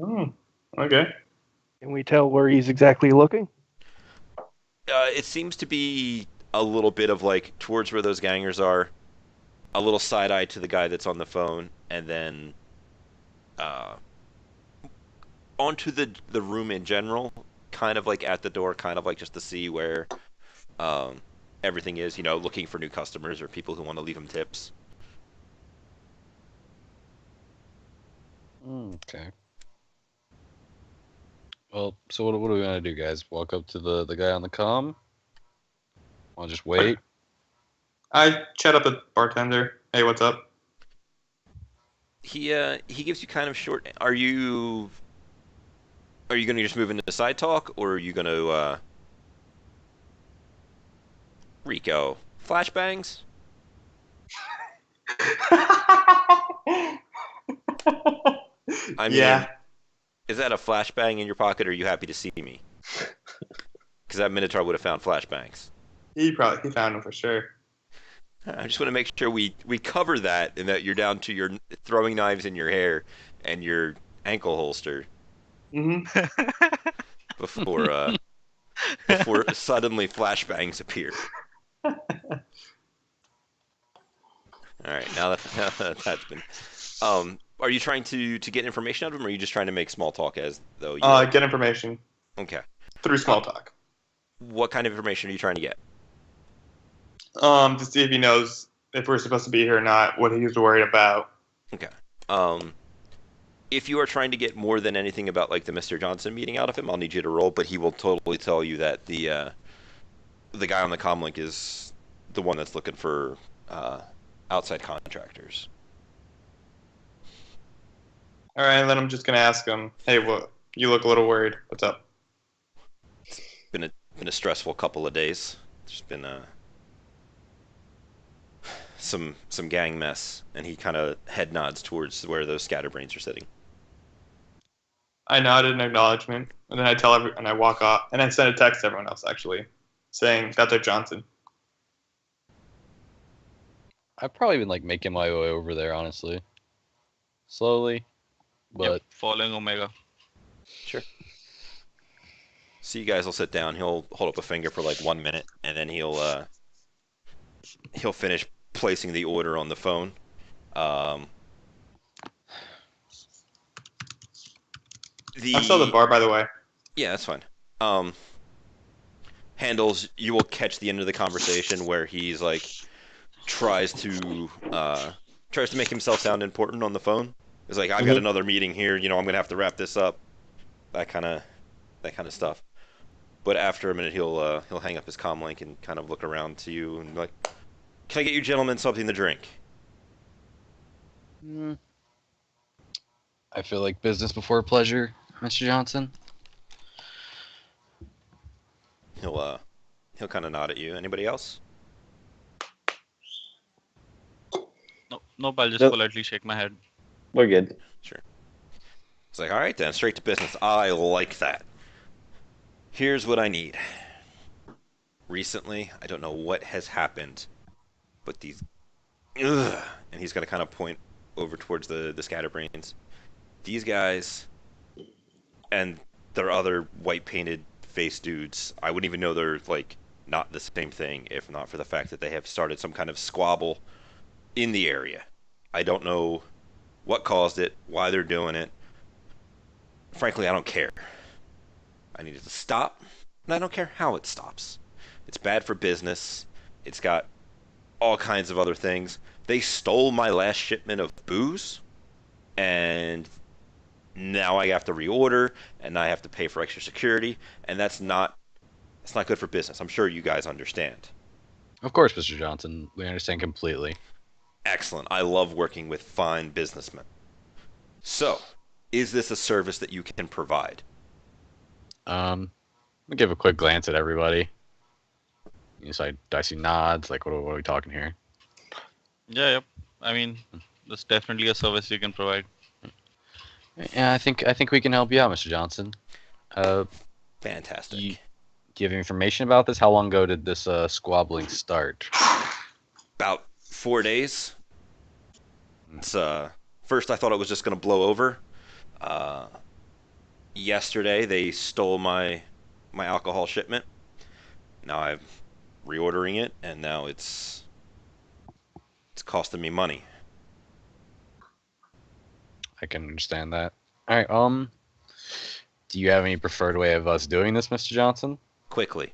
Oh, okay. Can we tell where he's exactly looking? It seems to be a little bit of like towards where those gangers are, a little side eye to the guy that's on the phone, and then onto the room in general, kind of like at the door, kind of like just to see where everything is, looking for new customers or people who want to leave him tips. Okay. Well, so what are we gonna do, guys? Walk up to the guy on the comm? Want to just wait? I chat up the bartender. Hey, what's up? He gives you kind of short. Are you going to just move into side talk, or are you going to Rico flashbangs? I mean, yeah. Is that a flashbang in your pocket, or are you happy to see me? Because that Minotaur would have found flashbangs. He found him for sure. I just want to make sure we cover that, and that you're down to your throwing knives in your hair and your ankle holster before suddenly flashbangs appear. All right, now that that's been. Are you trying to get information out of him, or are you just trying to make small talk as though you? Get information. Okay. Through small talk. What kind of information are you trying to get? To see if he knows if we're supposed to be here or not, what he's worried about. Okay. If you are trying to get more than anything about like the Mr. Johnson meeting out of him, I'll need you to roll, but he will totally tell you that the guy on the comlink is the one that's looking for outside contractors. All right, and then I'm just gonna ask him, "Hey, what? You look a little worried. What's up?" It's been a stressful couple of days. There's been some gang mess, and he kind of head nods towards where those scatterbrains are sitting. I nodded in acknowledgement, and then I tell and I walk off, and I send a text to everyone else actually, saying that's our Johnson. I've probably been like making my way over there, honestly. Slowly, but Yep, following Omega. Sure. So you guys will sit down. He'll hold up a finger for like 1 minute, and then he'll finish placing the order on the phone. I'm still at the bar, by the way. Yeah, that's fine. Handles, you will catch the end of the conversation where he's like tries to make himself sound important on the phone. It's like, I've got another meeting here. I'm gonna have to wrap this up. That kind of stuff. But after a minute, he'll hang up his comm link and kind of look around to you and be like, "Can I get you gentlemen something to drink?" I feel like business before pleasure, Mr. Johnson. He'll kind of nod at you. Anybody else? Nope, I'll just Nope. politely shake my head. We're good. Sure. It's like, all right then, straight to business. I like that. Here's what I need. Recently, I don't know what has happened, but these, ugh, and he's going to kind of point over towards the scatterbrains. These guys and their other white painted face dudes, I wouldn't even know they're like not the same thing if not for the fact that they have started some kind of squabble in the area. I don't know what caused it, why they're doing it. Frankly, I don't care. I need it to stop, and I don't care how it stops. It's bad for business. It's got all kinds of other things. They stole my last shipment of booze, and now I have to reorder, and I have to pay for extra security, and that's not good for business. I'm sure you guys understand. Of course, Mr. Johnson. We understand completely. Excellent. I love working with fine businessmen. So, is this a service that you can provide? Let me give a quick glance at everybody. So I see nods. Like, what are we talking here? Yeah, yep. I mean, that's definitely a service you can provide. Yeah, I think we can help you out, Mr. Johnson. Fantastic. Do you have information about this? How long ago did this squabbling start? About 4 days. It's first I thought it was just going to blow over. Yesterday they stole my alcohol shipment. Now I'm reordering it, and now it's costing me money. I can understand that. All right. Do you have any preferred way of us doing this, Mr. Johnson? Quickly.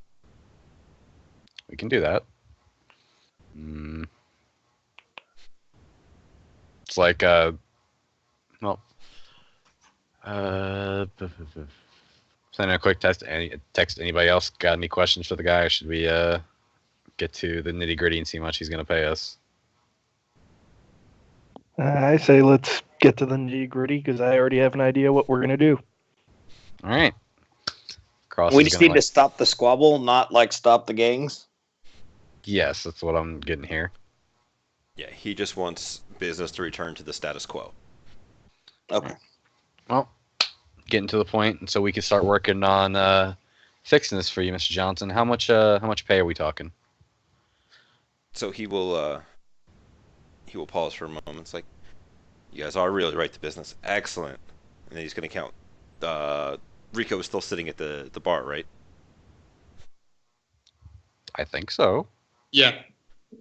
We can do that. It's like sending a quick text. Anybody else got any questions for the guy? Or should we get to the nitty gritty and see how much he's gonna pay us? I say let's get to the nitty gritty because I already have an idea what we're gonna do. All right. We just need to stop the squabble, not like stop the gangs. Yes, that's what I'm getting here. Yeah, he just wants business to return to the status quo. Okay. Well, getting to the point, and so we can start working on fixing this for you, Mr. Johnson. How much pay are we talking? So he will pause for a moment. It's like, you guys are really right to business. Excellent. And then he's going to count. Rico is still sitting at the bar, right? I think so. Yeah.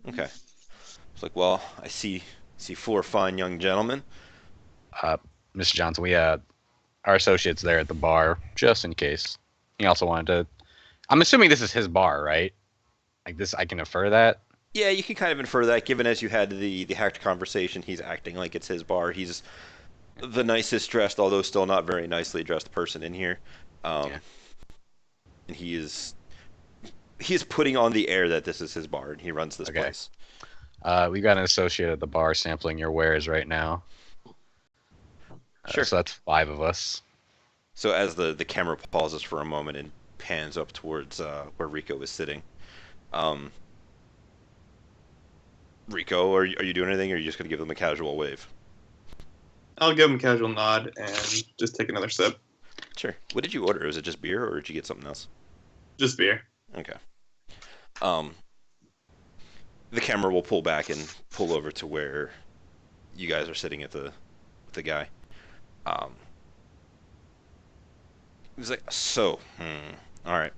Okay. It's like, well, I see 4 fine young gentlemen. Mr. Johnson, we our associate's there at the bar, just in case. He also wanted to. I'm assuming this is his bar, right? Like this, I can infer that. Yeah, you can kind of infer that, given as you had the hacked conversation, he's acting like it's his bar. He's the nicest dressed, although still not very nicely dressed person in here. And he is putting on the air that this is his bar and he runs this place. We've got an associate at the bar sampling your wares right now. Sure. So that's 5 of us. So as the camera pauses for a moment and pans up towards where Rico is sitting, Rico, are you doing anything, or are you just going to give them a casual wave? I'll give him a casual nod and just take another sip. Sure. What did you order? Was it just beer, or did you get something else? Just beer. Okay. The camera will pull back and pull over to where you guys are sitting at the guy. He's like, so, all right.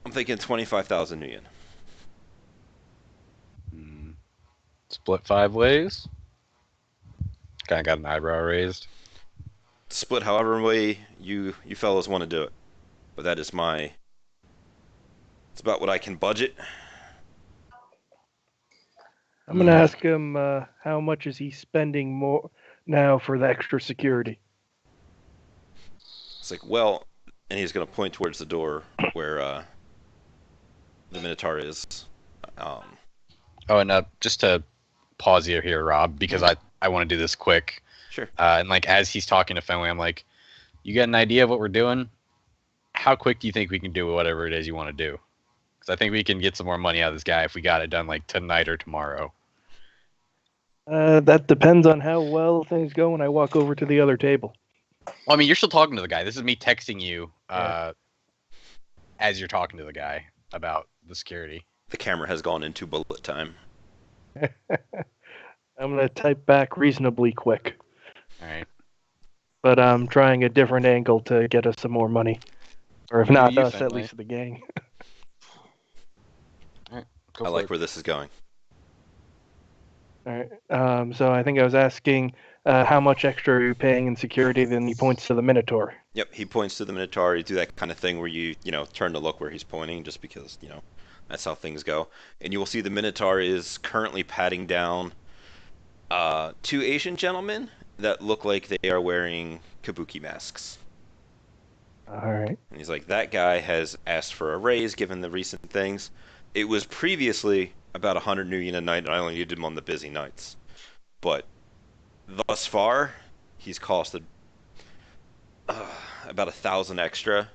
I'm thinking 25,000 nuyen. Split 5 ways. Kind of got an eyebrow raised. Split however way you fellas want to do it, but that is it's about what I can budget. I'm gonna ask him how much is he spending more now for the extra security. It's like, well, and he's gonna point towards the door where the Minotaur is. Oh, and just to pause you here, Rob, because I want to do this quick. Sure. And like as he's talking to Fenway, I'm like, you got an idea of what we're doing? How quick do you think we can do whatever it is you want to do? Because I think we can get some more money out of this guy if we got it done like tonight or tomorrow. That depends on how well things go when I walk over to the other table. Well, I mean, you're still talking to the guy. This is me texting you as you're talking to the guy about the security. The camera has gone into bullet time. I'm gonna type back reasonably quick, All right. but I'm trying a different angle to get us some more money, or if not you, us, at Finlay. least the gang. Go I for like it. where this is going. All right. So I think I was asking how much extra are you paying in security? Then he points to the Minotaur. Yep, he points to the Minotaur. You do that kind of thing where you turn to look where he's pointing, just because that's how things go. And you will see the Minotaur is currently patting down two Asian gentlemen that look like they are wearing kabuki masks. All right. And he's like, that guy has asked for a raise given the recent things. It was previously about 100 nuyen a night, and I only did him on the busy nights. But thus far, he's costed about 1,000 extra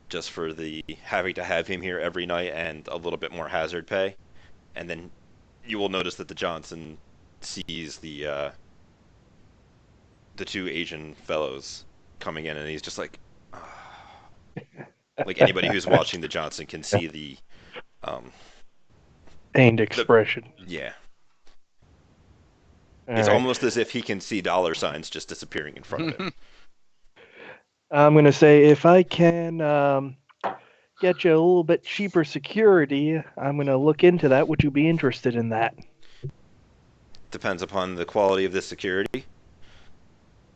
just for the having to have him here every night and a little bit more hazard pay. And then you will notice that the Johnson sees the two Asian fellows coming in, and he's just like, like anybody who's watching the Johnson can see the Pained expression. yeah. All It's right. almost as if he can see dollar signs just disappearing in front of him. I'm gonna say if I can get you a little bit cheaper security, I'm gonna look into that. Would you be interested in that? Depends upon the quality of the security.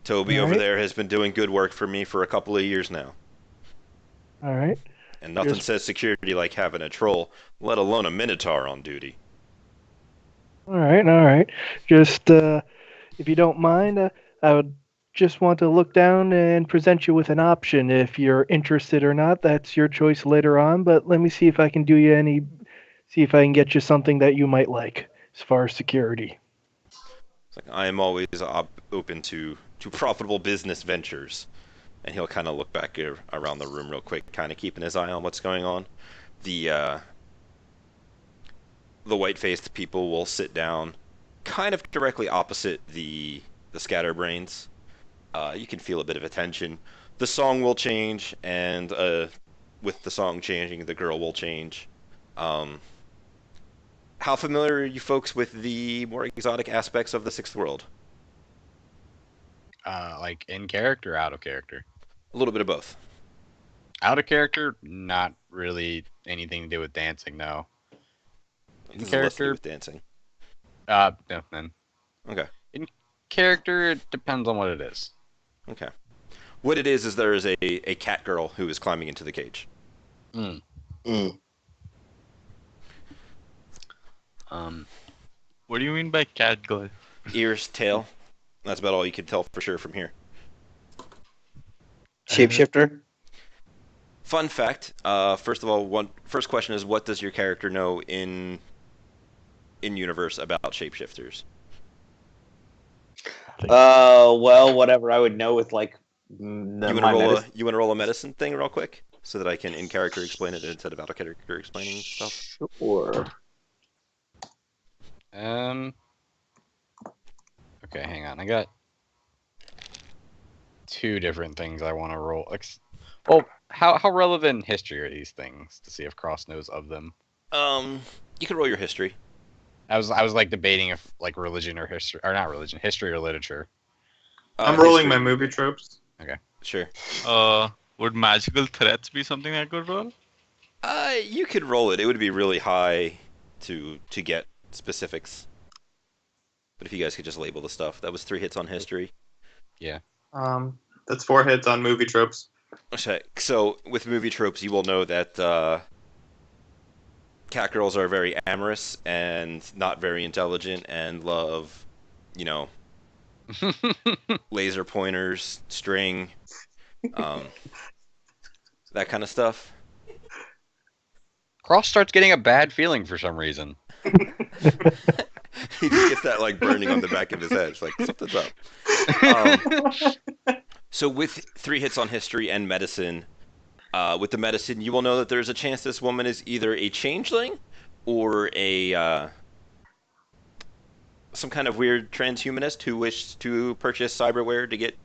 Toby All over right. there has been doing good work for me for a couple of years now. All right. And nothing Just- says security like having a troll, let alone a Minotaur on duty. All right. All right. Just if you don't mind, I would just want to look down and present you with an option. If you're interested or not, that's your choice later on. But let me see if I can see if I can get you something that you might like as far as security. It's like, I am always open to profitable business ventures. And he'll kind of look back around the room real quick, kind of keeping his eye on what's going on. The white-faced people will sit down kind of directly opposite the scatterbrains. You can feel a bit of attention. The song will change, and with the song changing, the girl will change. How familiar are you folks with the more exotic aspects of the Sixth World? Like in character, out of character. A little bit of both. Out of character, not really anything to do with dancing. No. In This is less to do character, with dancing. no, then. Okay. In character, it depends on what it is. Okay. What it is there is a cat girl who is climbing into the cage. Mm. Mm. What do you mean by cat girl? Ears, tail. That's about all you can tell for sure from here. Shapeshifter. Fun fact. First of all, first question is, what does your character know in universe about shapeshifters? Well, whatever I would know with like. You want to roll a medicine thing real quick, so that I can in character explain it instead of out of character explaining stuff. Sure. Okay, hang on. I got two different things I want to roll. Well, how relevant in history are these things to see if Cross knows of them? You can roll your history. I was like debating if like religion or history, or not religion, history or literature. I'm rolling History. my movie tropes. Sure. Would magical threats be something I could roll? You could roll it. It would be really high to get specifics. But if you guys could just label the stuff, that was 3 hits on history. That's 4 hits on movie tropes. Okay, so with movie tropes, you will know that cat girls are very amorous and not very intelligent and love, laser pointers, string, that kind of stuff. Cross starts getting a bad feeling for some reason. He just gets that like burning on the back of his head. It's like something's up. So with 3 hits on history and medicine, with the medicine, you will know that there's a chance this woman is either a changeling or a some kind of weird transhumanist who wished to purchase cyberware to get,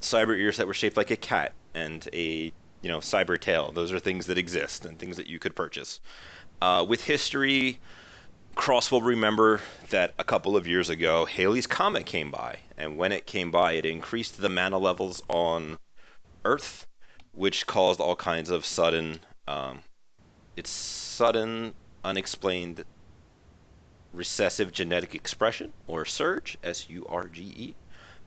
cyber ears that were shaped like a cat and a Cyber Tail. Those are things that exist and things that you could purchase. With history, Cross will remember that a couple of years ago, Halley's Comet came by, and when it came by, it increased the mana levels on Earth, which caused all kinds of sudden, unexplained recessive genetic expression, or surge, SURGE,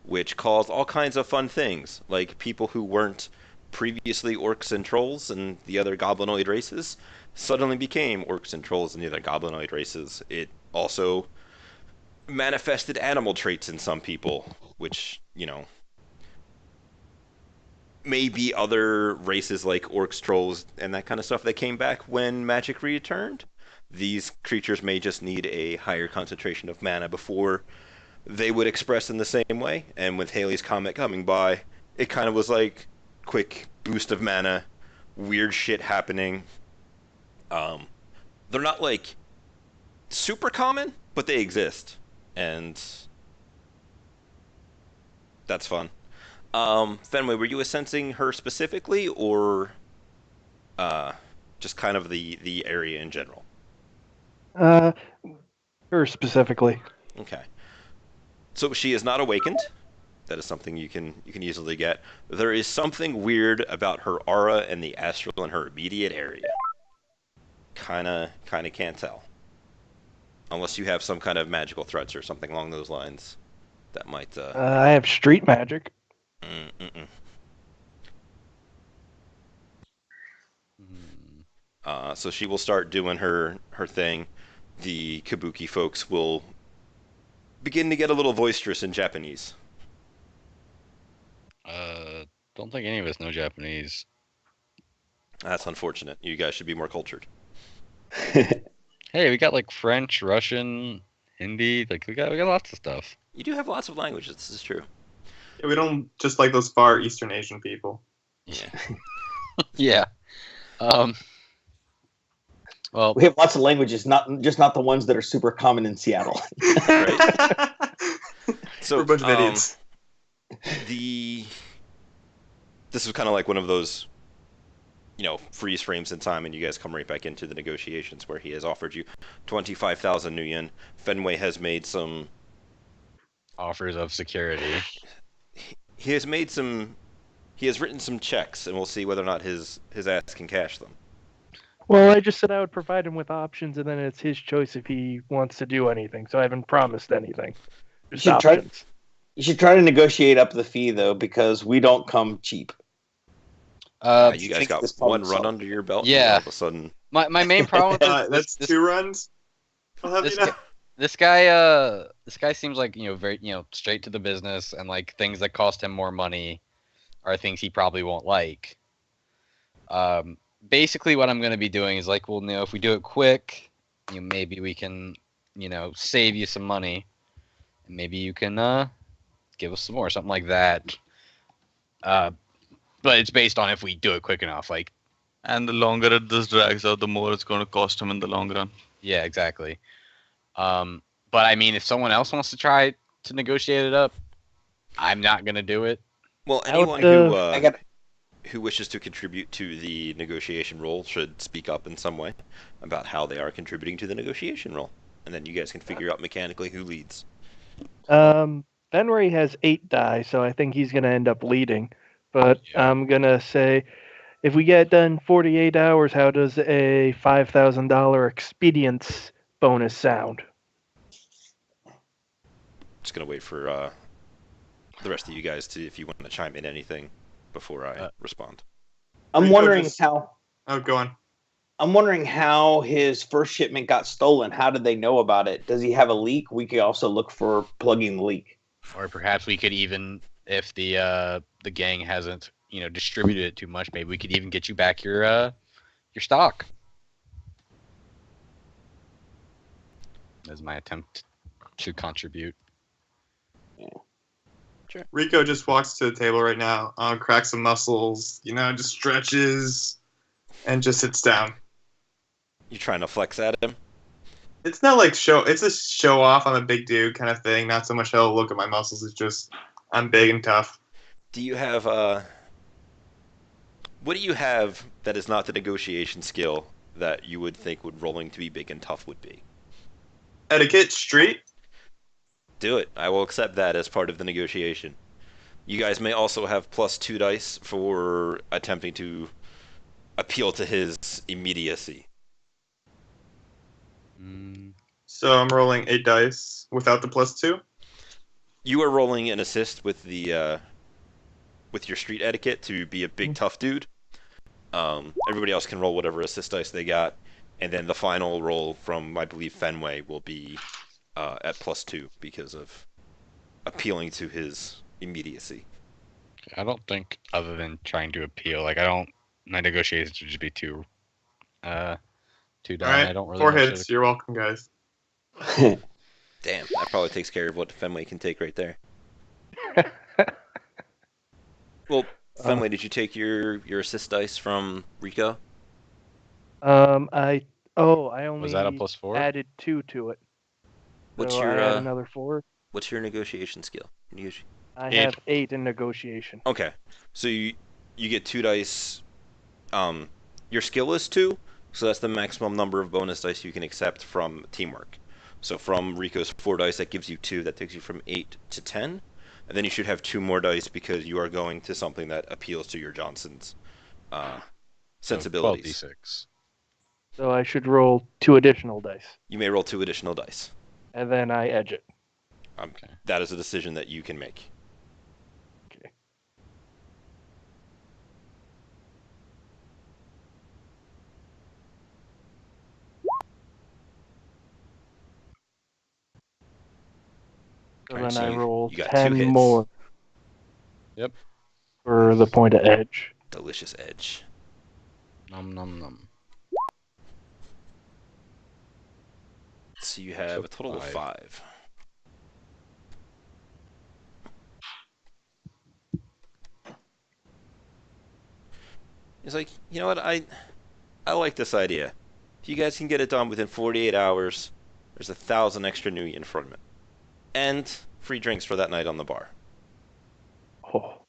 which caused all kinds of fun things, like people who weren't previously orcs and trolls and the other goblinoid races suddenly became orcs and trolls and the other goblinoid races. It also manifested animal traits in some people, which, maybe other races like orcs, trolls, and that kind of stuff that came back when magic returned. These creatures may just need a higher concentration of mana before they would express in the same way. And with Halley's Comet coming by, it kind of was like quick boost of mana, weird shit happening. They're not like super common, but they exist, and that's fun. Fenway, were you sensing her specifically, or just kind of the area in general? Her specifically. Okay. So she is not awakened. That is something you can easily get. There is something weird about her aura and the astral in her immediate area. Kinda can't tell. Unless you have some kind of magical threats or something along those lines. That might. I have street magic. Mm-mm. So she will start doing her thing. The Kabuki folks will begin to get a little boisterous in Japanese. Don't think any of us know Japanese. That's unfortunate. You guys should be more cultured. Hey, we got like French, Russian, Hindi. Like we got lots of stuff. You do have lots of languages. This is true. Yeah, we don't just like those far Eastern Asian people. Yeah. Yeah. Well, We have lots of languages, not the ones that are super common in Seattle. Right. So We're a bunch of idiots. This was kind of like one of those, freeze frames in time, and you guys come right back into the negotiations where he has offered you 25,000 nuyen. Fenway has made some offers of security. He has written some checks, and we'll see whether or not his ass can cash them. Well, I just said I would provide him with options, and then it's his choice if he wants to do anything. So I haven't promised anything. Just options. You should try to negotiate up the fee, though, because we don't come cheap. You guys got one run under your belt. Yeah. And all of a sudden, My main problem with that's 2 runs. I'll have you know. This guy seems like very straight to the business, and like things that cost him more money are things he probably won't like. Basically, what I'm going to be doing is like, well, if we do it quick, maybe we can, save you some money, and maybe you can give us some more, something like that. But it's based on if we do it quick enough, like. And the longer this drags out, the more it's going to cost him in the long run. Yeah, exactly. But I mean, if someone else wants to try to negotiate it up, I'm not going to do it. Well, anyone who wishes to contribute to the negotiation roll should speak up in some way about how they are contributing to the negotiation roll, and then you guys can figure out mechanically who leads. Fenway has 8 die, so I think he's going to end up leading. But yeah. I'm going to say, if we get done 48 hours, how does a $5,000 expedience bonus sound? Just going to wait for the rest of you guys if you want to chime in anything before I respond. I'm wondering how... Oh, go on. I'm wondering how his first shipment got stolen. How did they know about it? Does he have a leak? We could also look for plugging the leak. Or perhaps we could even, if the gang hasn't, distributed it too much, maybe we could even get you back your stock. That's my attempt to contribute. Yeah. Sure. Rico just walks to the table right now, cracks some muscles, just stretches, and just sits down. You trying to flex at him? It's not like it's a show off, I'm a big dude kind of thing. Not so much, oh, look at my muscles. It's just, I'm big and tough. Do you have What do you have that is not the negotiation skill that you would think would rolling to be big and tough would be? Etiquette, street. Do it. I will accept that as part of the negotiation. You guys may also have +2 dice for attempting to appeal to his immediacy. So I'm rolling 8 dice without the +2. You are rolling an assist with the with your street etiquette to be a big tough dude. Everybody else can roll whatever assist dice they got, and then the final roll from, I believe, Fenway will be at +2 because of appealing to his immediacy. I don't think, other than trying to appeal, like I don't. My negotiations would just be two down. All right, I don't really 4 know hits. You're welcome, guys. Damn, that probably takes care of what Fenway can take right there. Well, Fenway, did you take your assist dice from Rico? I only Was that a +4? added 2 to it. What's So your I add another 4. what's your negotiation skill? I 8. have 8 in negotiation. Okay, so you get 2 dice. Your skill is 2, so that's the maximum number of bonus dice you can accept from teamwork. So from Rico's 4 dice, that gives you 2. That takes you from 8 to 10. And then you should have 2 more dice because you are going to something that appeals to your Johnson's sensibilities. So 12d6. So I should roll 2 additional dice. You may roll 2 additional dice. And then I edge it. Okay. That is a decision that you can make. Okay. So Alright, then I so roll you got 2 10 hits. more. Yep. For the point of edge. Delicious edge. Nom nom nom. So you have So a total of 5. He's like, you know what, I like this idea. If you guys can get it done within 48 hours, there's 1,000 extra nuyen from it. And free drinks for that night on the bar. Oh.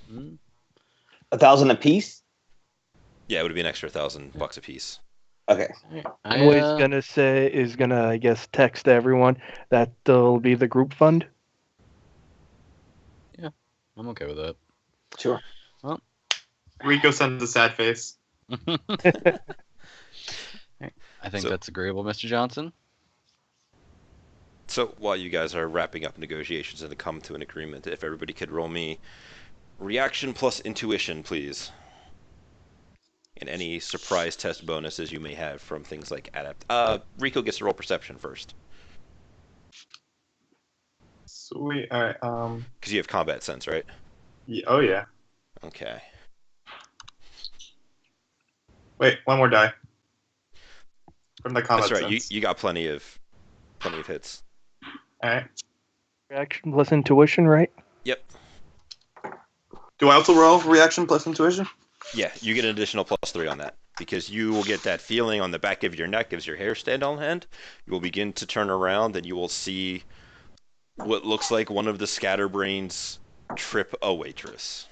1,000 apiece. Yeah, it would be an extra $1,000 a piece. Okay. And what he's gonna, I guess, text everyone that there'll be the group fund. Yeah, I'm okay with that. Sure. Rico sends a sad face. I think that's agreeable, Mr. Johnson. So while you guys are wrapping up negotiations and to come to an agreement, if everybody could roll me reaction plus intuition, please. And any surprise test bonuses you may have from things like adapt. Rico gets to roll perception first. Sweet. All right. Because you have combat sense, right? Yeah, oh yeah. Okay. Wait, one more die. From the combat That's right. sense. You got plenty of hits. All right. Reaction plus intuition, right? Yep. Do I also roll reaction plus intuition? Yeah, you get an additional +3 on that because you will get that feeling on the back of your neck as your hair stand on end. You will begin to turn around and you will see what looks like one of the scatterbrains trip a waitress.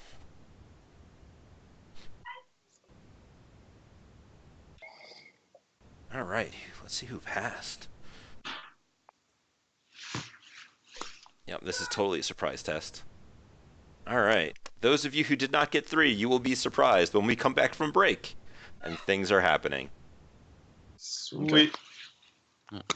All right, let's see who passed. Yep, this is totally a surprise test. All right, those of you who did not get 3, you will be surprised when we come back from break and things are happening. Sweet. Okay.